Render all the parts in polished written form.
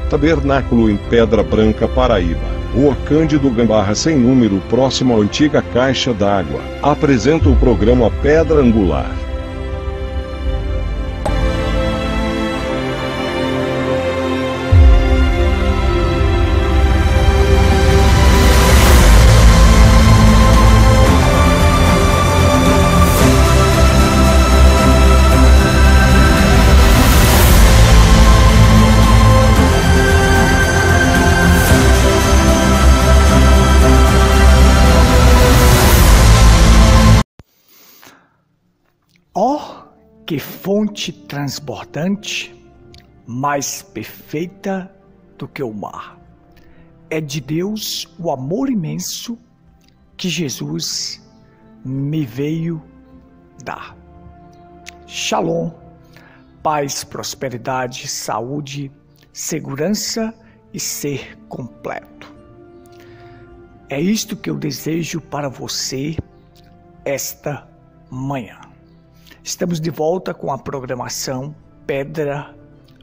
Tabernáculo em Pedra Branca, Paraíba. Rua Cândido Gambarra sem número, próximo à antiga caixa d'água. Apresenta o programa Pedra Angular. Que fonte transbordante, mais perfeita do que o mar. É de Deus o amor imenso que Jesus me veio dar. Shalom, paz, prosperidade, saúde, segurança e ser completo. É isto que eu desejo para você esta manhã. Estamos de volta com a programação Pedra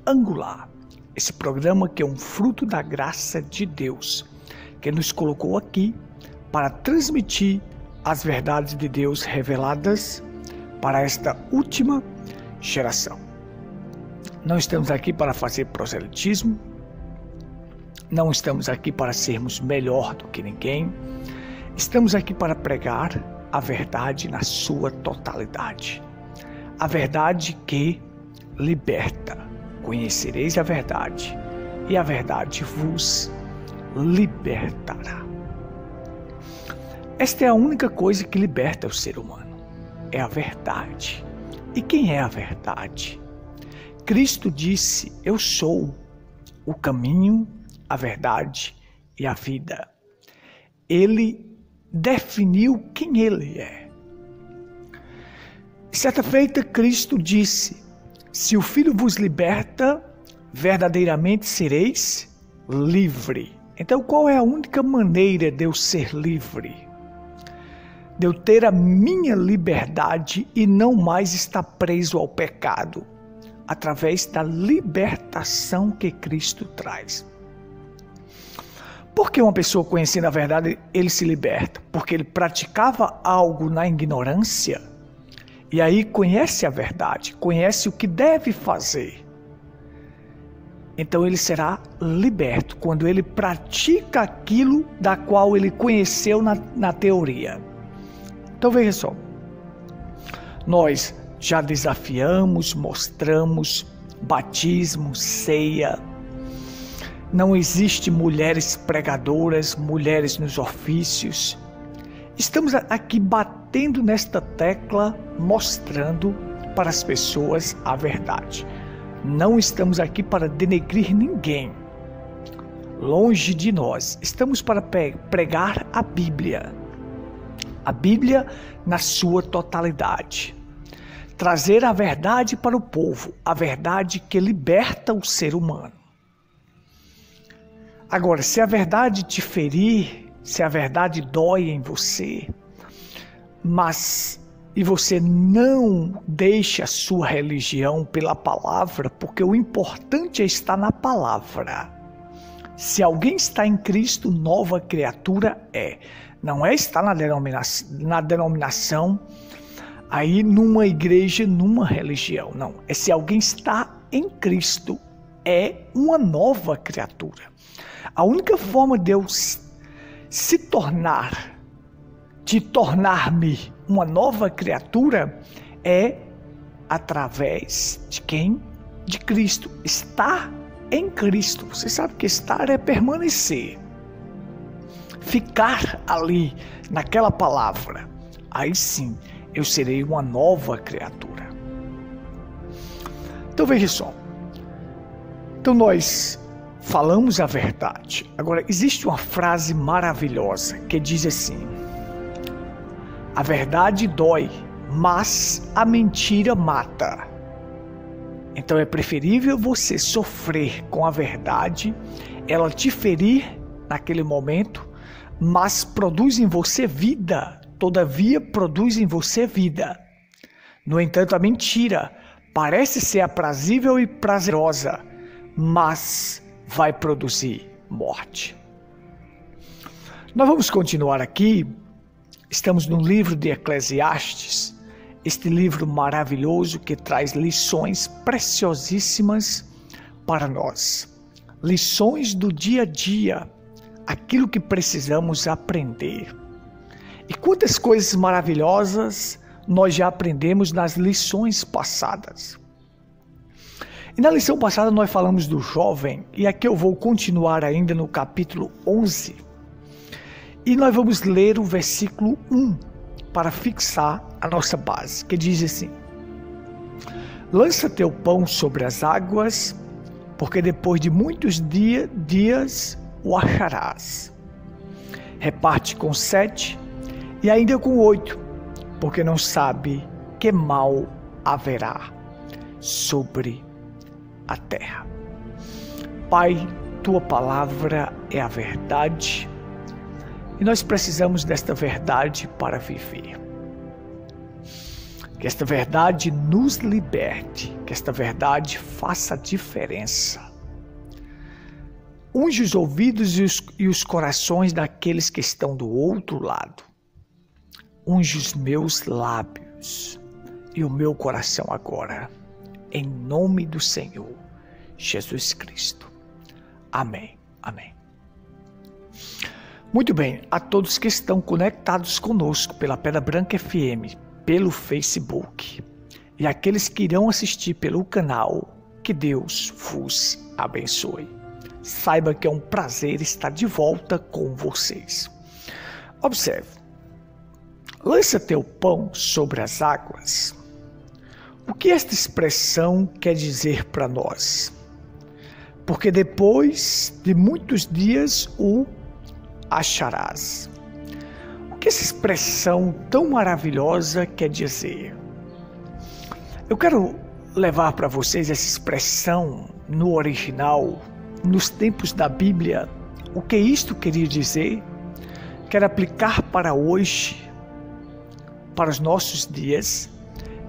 Angular. Esse programa que é um fruto da graça de Deus, que nos colocou aqui para transmitir as verdades de Deus reveladas para esta última geração. Não estamos aqui para fazer proselitismo, não estamos aqui para sermos melhor do que ninguém, estamos aqui para pregar a verdade na sua totalidade. A verdade que liberta. Conhecereis a verdade, e a verdade vos libertará. Esta é a única coisa que liberta o ser humano. É a verdade. E quem é a verdade? Cristo disse: eu sou o caminho, a verdade e a vida. Ele definiu quem ele é. Certa feita, Cristo disse: se o Filho vos liberta, verdadeiramente sereis livre. Então, qual é a única maneira de eu ser livre? De eu ter a minha liberdade e não mais estar preso ao pecado, através da libertação que Cristo traz. Por que uma pessoa conhecendo a verdade, ele se liberta? Porque ele praticava algo na ignorância. E aí conhece a verdade, conhece o que deve fazer. Então ele será liberto quando ele pratica aquilo da qual ele conheceu na teoria. Então veja só, nós já desafiamos, mostramos batismo, ceia. Não existe mulheres pregadoras, mulheres nos ofícios. Estamos aqui batendo nesta tecla, mostrando para as pessoas a verdade. Não estamos aqui para denegrir ninguém. Longe de nós. Estamos para pregar a Bíblia. A Bíblia na sua totalidade. Trazer a verdade para o povo. A verdade que liberta o ser humano. Agora, se a verdade te ferir, se a verdade dói em você, e você não deixa a sua religião pela palavra, porque o importante é estar na palavra. Se alguém está em Cristo, nova criatura é. Não é estar na denominação, aí numa igreja, numa religião. Não, é se alguém está em Cristo, é uma nova criatura. A única forma de eu de tornar-me uma nova criatura é através de quem? De Cristo. Estar em Cristo. Você sabe que estar é permanecer. Ficar ali, naquela palavra. Aí sim, eu serei uma nova criatura. Então veja só. Então nós falamos a verdade. Agora, existe uma frase maravilhosa que diz assim: a verdade dói, mas a mentira mata. Então é preferível você sofrer com a verdade, ela te ferir naquele momento, mas produz em você vida. Todavia produz em você vida. No entanto, a mentira parece ser aprazível e prazerosa, mas vai produzir morte. Nós vamos continuar aqui. Estamos no livro de Eclesiastes, este livro maravilhoso que traz lições preciosíssimas para nós. Lições do dia a dia, aquilo que precisamos aprender. E quantas coisas maravilhosas nós já aprendemos nas lições passadas. E na lição passada nós falamos do jovem, e aqui eu vou continuar ainda no capítulo 11. E nós vamos ler o versículo 1 para fixar a nossa base, que diz assim: lança teu pão sobre as águas, porque depois de muitos dias o acharás. Reparte com 7 e ainda com 8, porque não sabe que mal haverá sobre a terra. Pai, tua palavra é a verdade e nós precisamos desta verdade para viver. Que esta verdade nos liberte, que esta verdade faça a diferença. Unge os ouvidos e os corações daqueles que estão do outro lado. Unge os meus lábios e o meu coração agora, em nome do Senhor Jesus Cristo. Amém. Amém. Muito bem, a todos que estão conectados conosco pela Pedra Branca FM, pelo Facebook, e aqueles que irão assistir pelo canal, que Deus vos abençoe. Saiba que é um prazer estar de volta com vocês. Observe. Lança teu pão sobre as águas. O que esta expressão quer dizer para nós? Porque depois de muitos dias o acharás. O que essa expressão tão maravilhosa quer dizer? Eu quero levar para vocês essa expressão no original, nos tempos da Bíblia. O que isto queria dizer? Quero aplicar para hoje, para os nossos dias,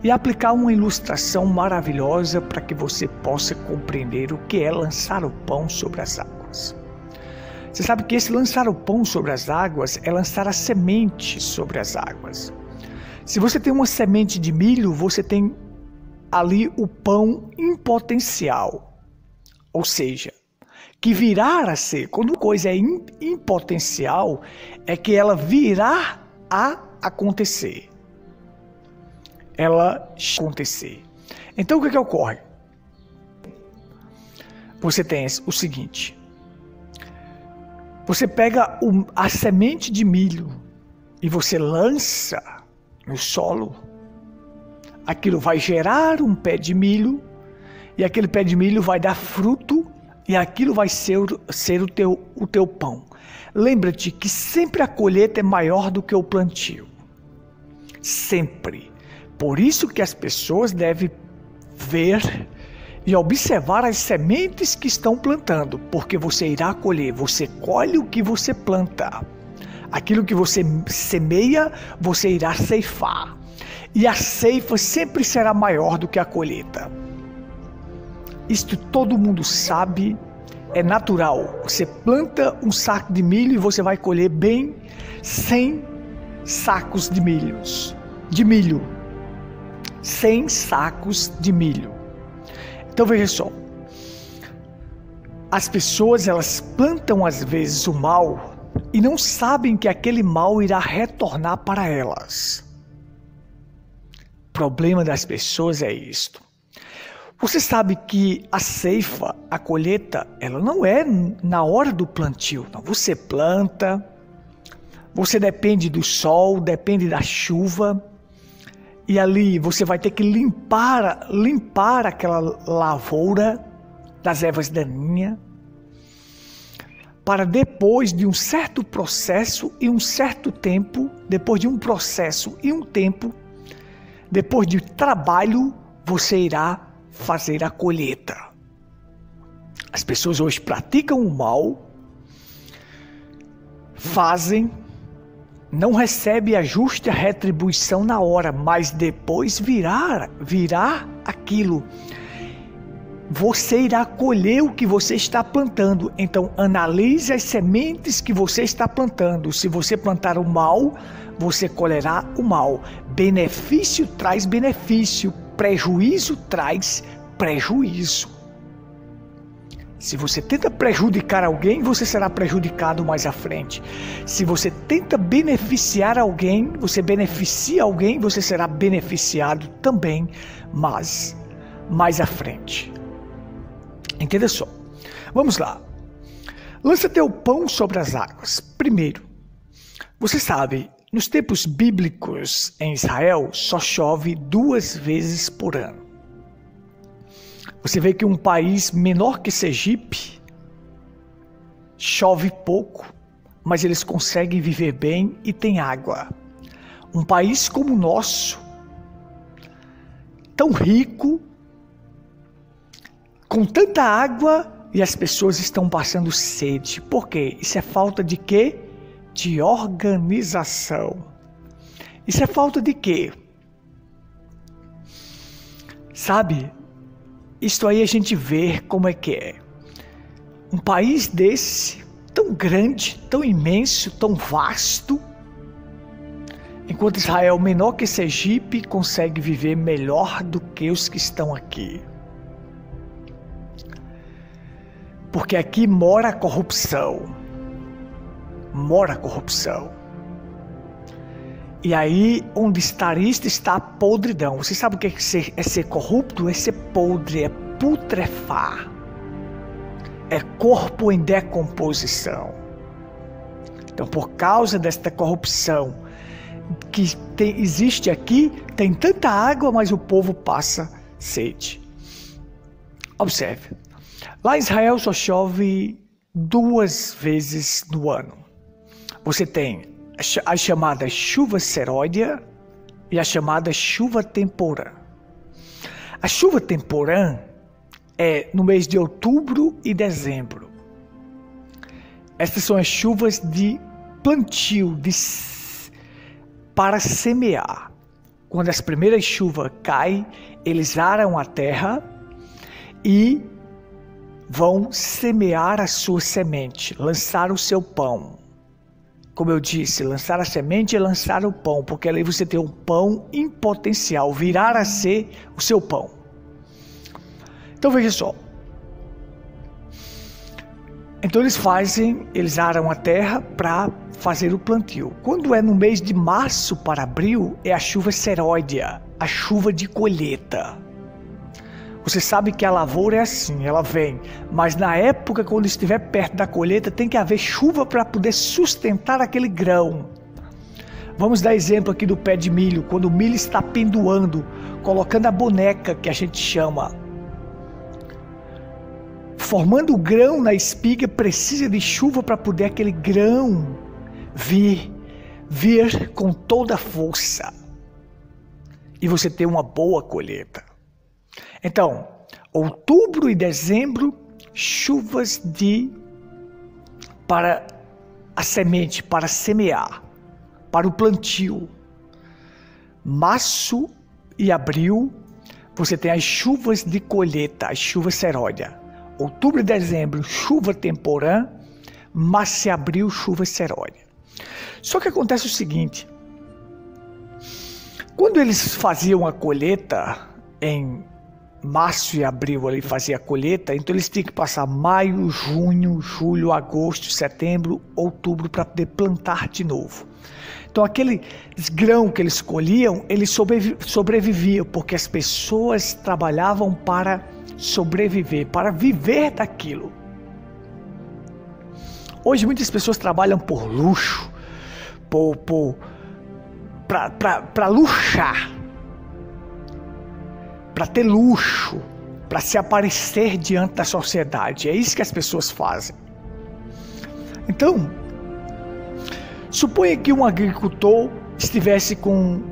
e aplicar uma ilustração maravilhosa para que você possa compreender o que é lançar o pão sobre as águas. Você sabe que esse lançar o pão sobre as águas é lançar a semente sobre as águas. Se você tem uma semente de milho, você tem ali o pão em potencial, ou seja, que virar a ser. Quando uma coisa é em potencial, é que ela virá a acontecer. Ela acontecer. Então o que ocorre? Você tem o seguinte: você pega a semente de milho e você lança no solo. Aquilo vai gerar um pé de milho e aquele pé de milho vai dar fruto e aquilo vai ser o teu pão. Lembra-te que sempre a colheita é maior do que o plantio. Sempre. Por isso que as pessoas devem ver e observar as sementes que estão plantando, porque você irá colher. Você colhe o que você planta. Aquilo que você semeia, você irá ceifar. E a ceifa sempre será maior do que a colheita. Isto todo mundo sabe, é natural. Você planta um saco de milho e você vai colher bem 100 sacos de milho. 100 sacos de milho. Então veja só. As pessoas, elas plantam às vezes o mal e não sabem que aquele mal irá retornar para elas. O problema das pessoas é isto. Você sabe que a ceifa, a colheita, ela não é na hora do plantio. Não. Você planta, você depende do sol, depende da chuva, e ali você vai ter que limpar aquela lavoura das ervas daninhas, para depois de um certo processo e um certo tempo, depois de um processo e um tempo, depois de trabalho, você irá fazer a colheita. As pessoas hoje praticam o mal, fazem, não recebem a justa retribuição na hora, mas depois virá aquilo. você irá colher o que você está plantando. Então, analise as sementes que você está plantando. Se você plantar o mal, você colherá o mal. Benefício traz benefício, prejuízo traz prejuízo. Se você tenta prejudicar alguém, você será prejudicado mais à frente. Se você tenta beneficiar alguém, você beneficia alguém, você será beneficiado também, mas mais à frente. Entenda só. Vamos lá. Lança teu pão sobre as águas. Primeiro, você sabe, nos tempos bíblicos em Israel, só chove 2 vezes por ano. Você vê que um país menor que Sergipe chove pouco, mas eles conseguem viver bem e tem água. Um país como o nosso, tão rico, com tanta água, e as pessoas estão passando sede. Por quê? Isso é falta de quê? De organização. Isso é falta de quê? Sabe? Isto aí a gente vê como é que é. Um país desse, tão grande, tão imenso, tão vasto, enquanto Israel, menor que Sergipe, consegue viver melhor do que os que estão aqui. Porque aqui mora a corrupção. Mora a corrupção. E aí, onde está isto, está a podridão. Você sabe o que é ser corrupto? É ser podre, é putrefar. É corpo em decomposição. Então, por causa desta corrupção que existe aqui, tem tanta água, mas o povo passa sede. Observe. Lá em Israel só chove 2 vezes no ano. Você tem a chamada chuva seródia e a chamada chuva temporã. A chuva temporã é no mês de outubro e dezembro. Estas são as chuvas de plantio, para semear. Quando as primeiras chuvas caem, eles aram a terra e vão semear a sua semente, lançar o seu pão. Como eu disse, lançar a semente é lançar o pão, porque ali você tem um pão em potencial, virar a ser o seu pão. Então veja só. Então eles aram a terra para fazer o plantio. Quando é no mês de março para abril, é a chuva seródia, a chuva de colheita. Você sabe que a lavoura é assim, ela vem, mas na época, quando estiver perto da colheita, tem que haver chuva para poder sustentar aquele grão. Vamos dar exemplo aqui do pé de milho, quando o milho está pendoando, colocando a boneca, que a gente chama. Formando o grão na espiga, precisa de chuva para poder aquele grão vir com toda a força. E você ter uma boa colheita. Então, outubro e dezembro, chuvas para a semente, para semear, para o plantio. Março e abril, você tem as chuvas de colheita, as chuvas seródia. Outubro e dezembro, chuva temporã, março e abril, chuva seródia. Só que acontece o seguinte, quando eles faziam a colheita em março e abril, ali fazia a colheita, então eles tinham que passar maio, junho, julho, agosto, setembro, outubro para poder plantar de novo. Então aquele grão que eles colhiam, eles sobreviviam, porque as pessoas trabalhavam para sobreviver, para viver daquilo. Hoje muitas pessoas trabalham por luxo, para luxar, para ter luxo, para se aparecer diante da sociedade. É isso que as pessoas fazem. Então, suponha que um agricultor estivesse com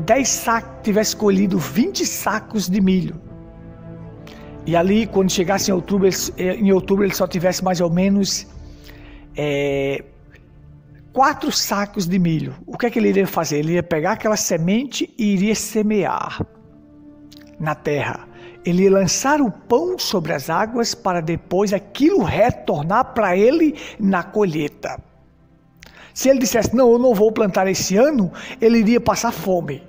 10 sacos, tivesse colhido 20 sacos de milho. E ali, quando chegasse em outubro ele só tivesse mais ou menos 4 sacos de milho. O que é que ele iria fazer? Ele iria pegar aquela semente e iria semear. na terra. Ele ia lançar o pão sobre as águas para depois aquilo retornar para ele na colheita. Se ele dissesse, não, eu não vou plantar esse ano, ele iria passar fome.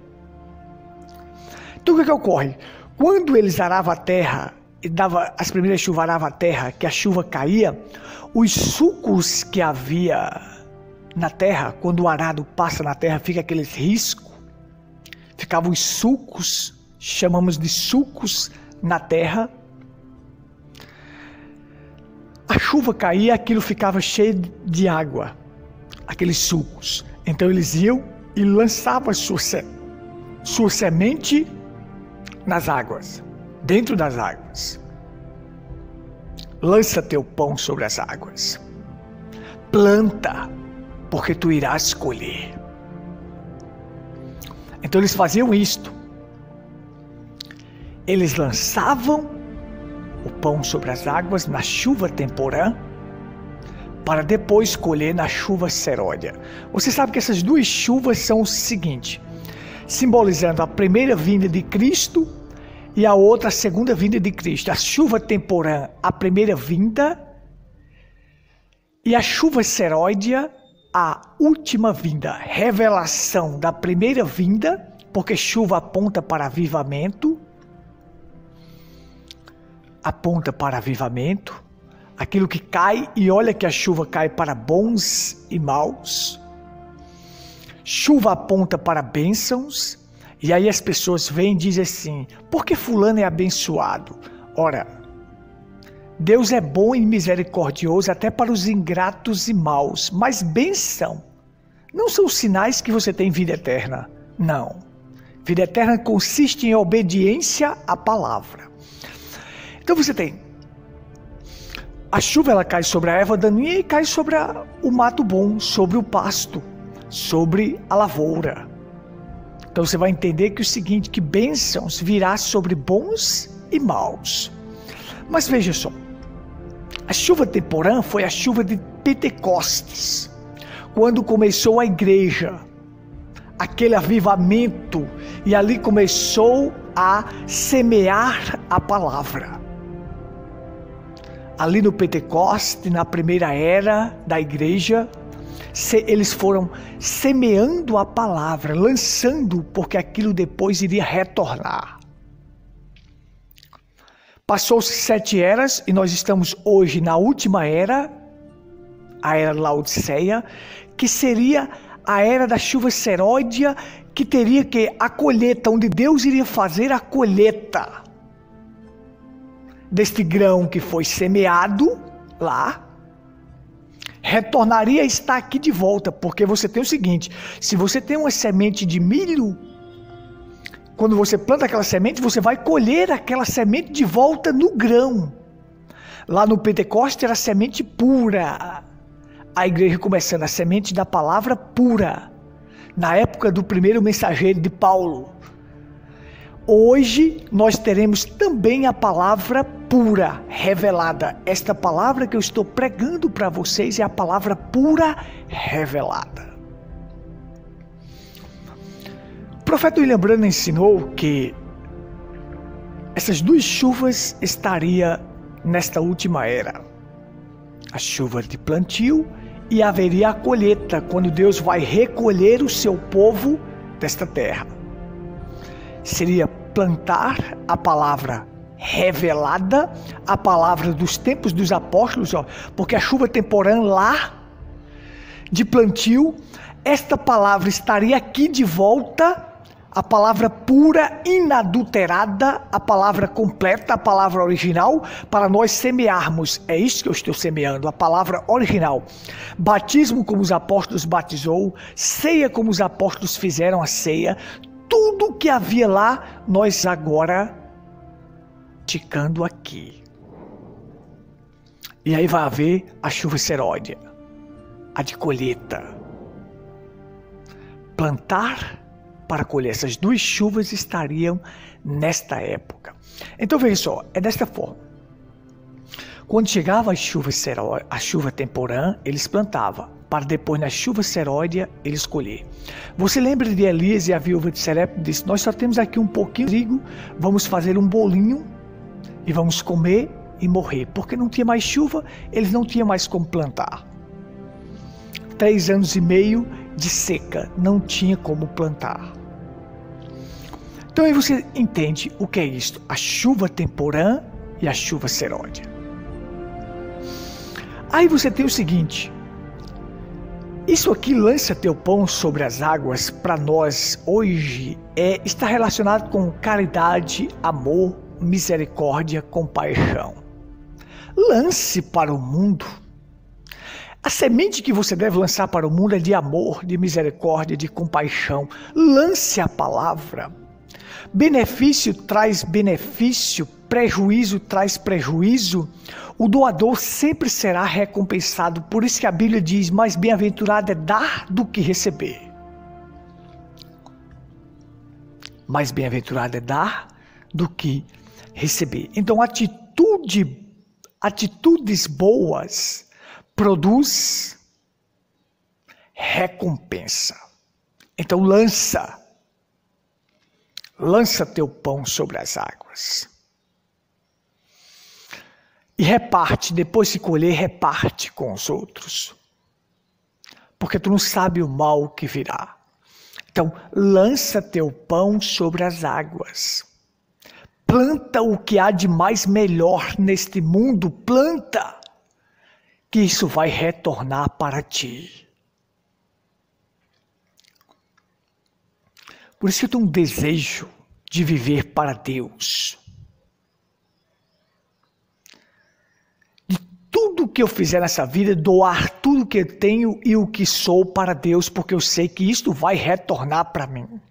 Então o que ocorre? Quando eles aravam a terra, e dava as primeiras chuvas, aravam a terra, que a chuva caía, os sucos que havia na terra, quando o arado passa na terra, fica aqueles riscos, ficavam os sucos, chamamos de sucos na terra. A chuva caía, aquilo ficava cheio de água, aqueles sucos. Então eles iam e lançavam sua semente nas águas, dentro das águas. Lança teu pão sobre as águas. Planta, porque tu irás colher. Então eles faziam isto. Eles lançavam o pão sobre as águas na chuva temporã, para depois colher na chuva seródia. Você sabe que essas duas chuvas são o seguinte, simbolizando a primeira vinda de Cristo e a outra a segunda vinda de Cristo. A chuva temporã, a primeira vinda, e a chuva seródia, a última vinda. Revelação da primeira vinda, porque chuva aponta para avivamento, aquilo que cai, e olha que a chuva cai para bons e maus. Chuva aponta para bênçãos, e aí as pessoas vêm e dizem assim, por que fulano é abençoado? Ora, Deus é bom e misericordioso até para os ingratos e maus, mas bênção não são sinais que você tem vida eterna, não. Vida eterna consiste em obediência à palavra. Então você tem a chuva, ela cai sobre a erva daninha e cai sobre o mato bom, sobre o pasto, sobre a lavoura. Então você vai entender que o seguinte, que bênçãos virá sobre bons e maus. Mas veja só, a chuva temporã foi a chuva de Pentecostes, quando começou a igreja, aquele avivamento, e ali começou a semear a palavra. Ali no Pentecoste, na primeira era da igreja, eles foram semeando a palavra, lançando, porque aquilo depois iria retornar. Passou-se 7 eras e nós estamos hoje na última era, a era Laodiceia, que seria a era da chuva seródia, que teria que a colheita, onde Deus iria fazer a colheita deste grão que foi semeado lá, retornaria a estar aqui de volta, porque você tem o seguinte, se você tem uma semente de milho, quando você planta aquela semente, você vai colher aquela semente de volta no grão. Lá no Pentecoste era semente pura, a igreja começando a semente da palavra pura, na época do primeiro mensageiro de Paulo. Hoje nós teremos também a palavra pura revelada. Esta palavra que eu estou pregando para vocês é a palavra pura revelada. O profeta William Branham ensinou que essas duas chuvas estariam nesta última era. A chuva de plantio e haveria a colheita, quando Deus vai recolher o seu povo desta terra. Seria plantar a palavra revelada, a palavra dos tempos dos apóstolos, porque a chuva temporã lá de plantio, esta palavra estaria aqui de volta, a palavra pura, inadulterada, a palavra completa, a palavra original, para nós semearmos. É isso que eu estou semeando, a palavra original. Batismo como os apóstolos batizou, ceia como os apóstolos fizeram a ceia, tudo que havia lá, nós agora praticando aqui. E aí vai haver a chuva seródia, a de colheita. Plantar para colher. Essas duas chuvas estariam nesta época. Então veja só, é desta forma. Quando chegava a chuva temporã, eles plantavam. para depois na chuva seródia eles colher. Você lembra de Elias e a viúva de Sarepta? Disse: nós só temos aqui um pouquinho de trigo, vamos fazer um bolinho e vamos comer e morrer. Porque não tinha mais chuva, eles não tinham mais como plantar. 3 anos e meio de seca, não tinha como plantar. Então aí você entende o que é isto: a chuva temporã e a chuva seródia. Aí você tem o seguinte: isso aqui, lança teu pão sobre as águas, para nós hoje está relacionado com caridade, amor, misericórdia, compaixão. Lance para o mundo. A semente que você deve lançar para o mundo é de amor, de misericórdia, de compaixão. Lance a palavra. Benefício traz benefício, prejuízo traz prejuízo. O doador sempre será recompensado. Por isso que a Bíblia diz: mais bem-aventurado é dar do que receber. Mais bem-aventurado é dar do que receber. Então, atitudes boas produz recompensa. Então lança teu pão sobre as águas. E reparte, depois de colher, reparte com os outros. Porque tu não sabe o mal que virá. Então, lança teu pão sobre as águas. Planta o que há de mais melhor neste mundo, planta, que isso vai retornar para ti. Por isso que eu tenho um desejo de viver para Deus. De tudo que eu fizer nessa vida, doar tudo que eu tenho e o que sou para Deus, porque eu sei que isto vai retornar para mim.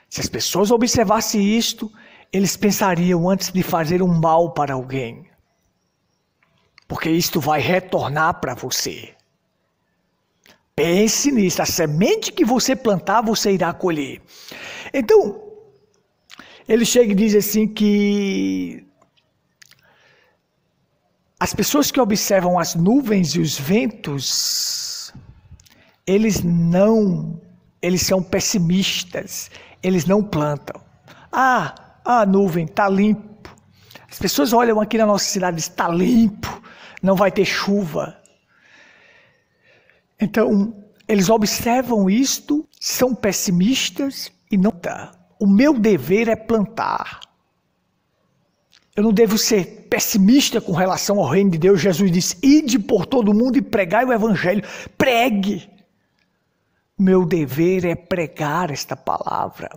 Se as pessoas observassem isto, eles pensariam antes de fazer um mal para alguém. Porque isto vai retornar para você. Pense nisso, a semente que você plantar, você irá colher. Então, ele chega e diz assim que as pessoas que observam as nuvens e os ventos, eles são pessimistas, eles não plantam. A nuvem está limpo. As pessoas olham aqui na nossa cidade, está limpo, não vai ter chuva. Então, eles observam isto, são pessimistas e não dá. O meu dever é plantar. Eu não devo ser pessimista com relação ao reino de Deus. Jesus disse: ide por todo o mundo e pregai o evangelho. Pregue. Meu dever é pregar esta palavra.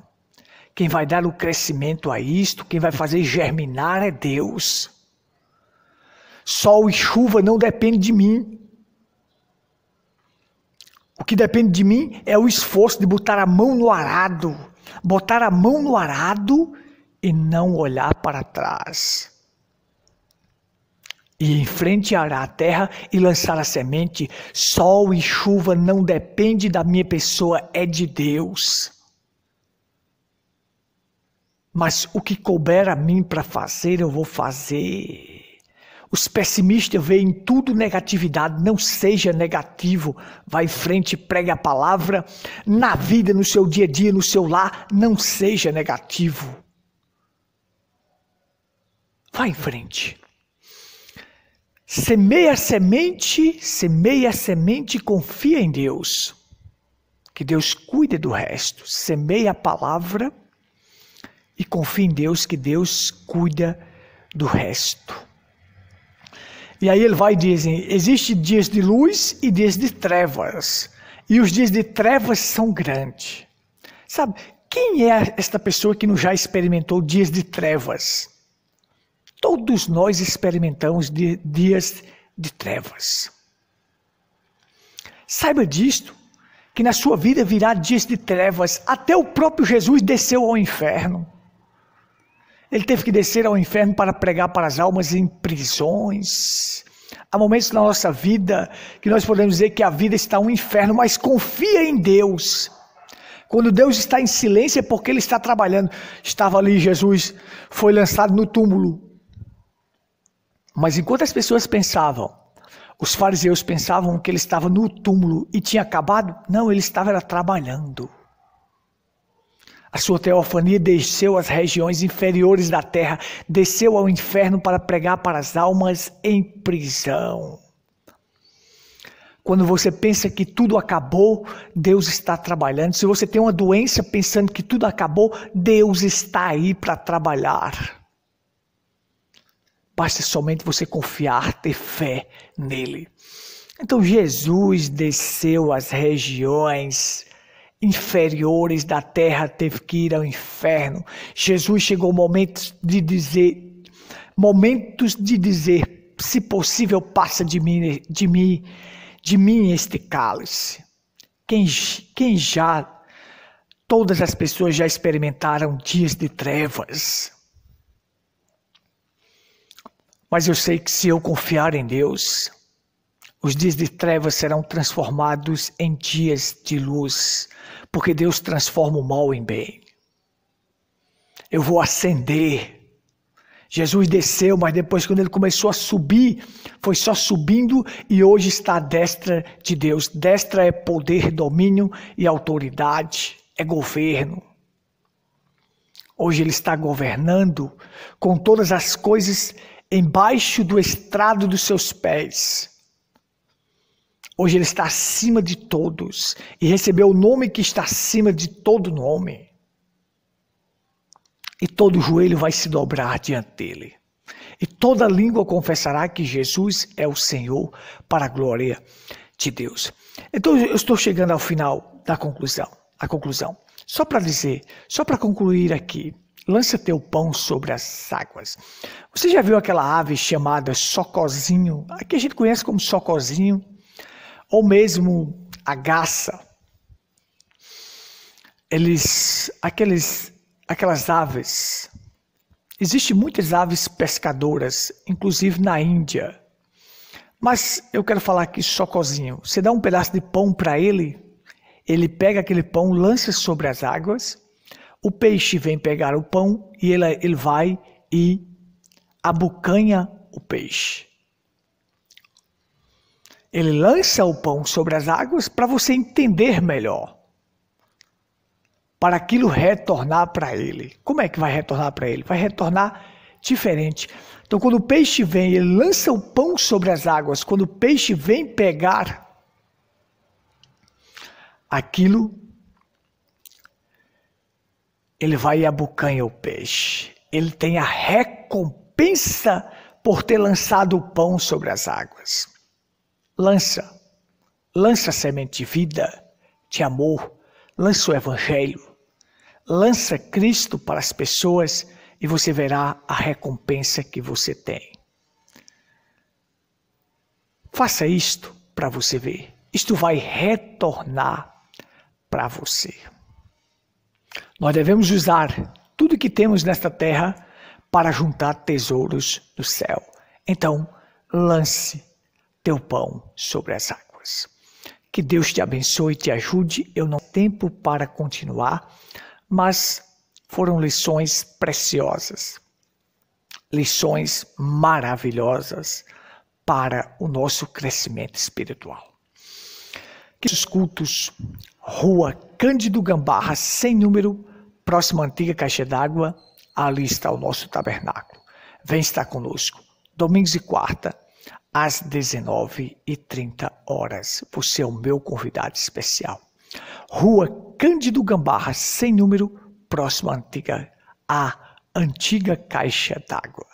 Quem vai dar o crescimento a isto, quem vai fazer germinar é Deus. Sol e chuva não dependem de mim. O que depende de mim é o esforço de botar a mão no arado. Botar a mão no arado e não olhar para trás. E em frente arar a terra e lançar a semente. Sol e chuva não depende da minha pessoa, é de Deus. Mas o que couber a mim para fazer, eu vou fazer. Os pessimistas veem tudo negatividade. Não seja negativo. Vá em frente, pregue a palavra. Na vida, no seu dia a dia, no seu lar, não seja negativo. Vá em frente. Semeia a semente e confia em Deus. Que Deus cuide do resto. Semeia a palavra e confia em Deus, que Deus cuida do resto. E aí ele vai e diz: existem dias de luz e dias de trevas. E os dias de trevas são grandes. Sabe, quem é esta pessoa que não já experimentou dias de trevas? Todos nós experimentamos dias de trevas. Saiba disto, que na sua vida virá dias de trevas. Até o próprio Jesus desceu ao inferno. Ele teve que descer ao inferno para pregar para as almas em prisões. Há momentos na nossa vida que nós podemos dizer que a vida está um inferno, mas confia em Deus. Quando Deus está em silêncio é porque Ele está trabalhando. Estava ali, Jesus foi lançado no túmulo. Mas enquanto as pessoas pensavam, Os fariseus pensavam que ele estava no túmulo e tinha acabado. Não, ele estava trabalhando. A sua teofania desceu às regiões inferiores da terra, desceu ao inferno para pregar para as almas em prisão. Quando você pensa que tudo acabou, Deus está trabalhando. Se você tem uma doença pensando que tudo acabou, Deus está aí para trabalhar. Basta somente você confiar, ter fé nele. Então Jesus desceu às regiões inferiores da terra, teve que ir ao inferno. Jesus chegou momentos de dizer, se possível, passa de mim este cálice. Todas as pessoas já experimentaram dias de trevas. Mas eu sei que se eu confiar em Deus, os dias de trevas serão transformados em dias de luz, porque Deus transforma o mal em bem. Eu vou ascender. Jesus desceu, mas depois quando ele começou a subir, foi só subindo e hoje está à destra de Deus. Destra é poder, domínio e autoridade, é governo. Hoje ele está governando com todas as coisas embaixo do estrado dos seus pés. Hoje ele está acima de todos e recebeu o nome que está acima de todo nome. E todo joelho vai se dobrar diante dele. E toda língua confessará que Jesus é o Senhor, para a glória de Deus. Então eu estou chegando ao final da conclusão. Só para dizer, só para concluir aqui. Lança teu pão sobre as águas. Você já viu aquela ave chamada socozinho? Aqui a gente conhece como socozinho. Ou mesmo a garça. Aquelas aves. Existem muitas aves pescadoras, inclusive na Índia. Mas eu quero falar aqui socozinho. Você dá um pedaço de pão para ele, ele pega aquele pão, lança sobre as águas. O peixe vem pegar o pão e ele vai e abocanha o peixe. Ele lança o pão sobre as águas para você entender melhor. Para aquilo retornar para ele. Como é que vai retornar para ele? Vai retornar diferente. Então quando o peixe vem, ele lança o pão sobre as águas. Quando o peixe vem pegar aquilo, ele vai e abocanha o peixe. Ele tem a recompensa por ter lançado o pão sobre as águas. Lança a semente de vida, de amor, lança o evangelho, lança Cristo para as pessoas e você verá a recompensa que você tem. Faça isto para você ver. Isto vai retornar para você. Nós devemos usar tudo que temos nesta terra para juntar tesouros no céu. Então, lance teu pão sobre as águas. Que Deus te abençoe e te ajude. Eu não tenho tempo para continuar, mas foram lições preciosas, lições maravilhosas para o nosso crescimento espiritual. Que os cultos, Rua Cândido Gambarra, sem número, próxima à antiga caixa d'água, ali está o nosso tabernáculo. Vem estar conosco, domingos e quarta, às 19h30. Você é o meu convidado especial. Rua Cândido Gambarra, sem número, próxima à antiga caixa d'água.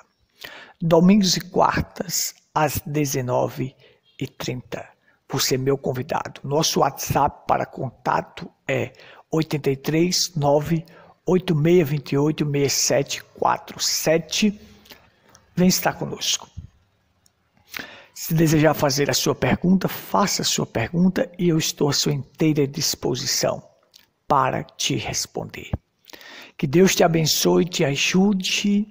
Domingos e quartas, às 19h30. Você é meu convidado. Nosso WhatsApp para contato é 83 98628 6747. Vem estar conosco. Se desejar fazer a sua pergunta, faça a sua pergunta e eu estou à sua inteira disposição para te responder. Que Deus te abençoe, te ajude.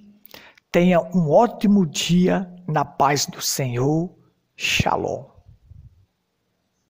Tenha um ótimo dia na paz do Senhor. Shalom.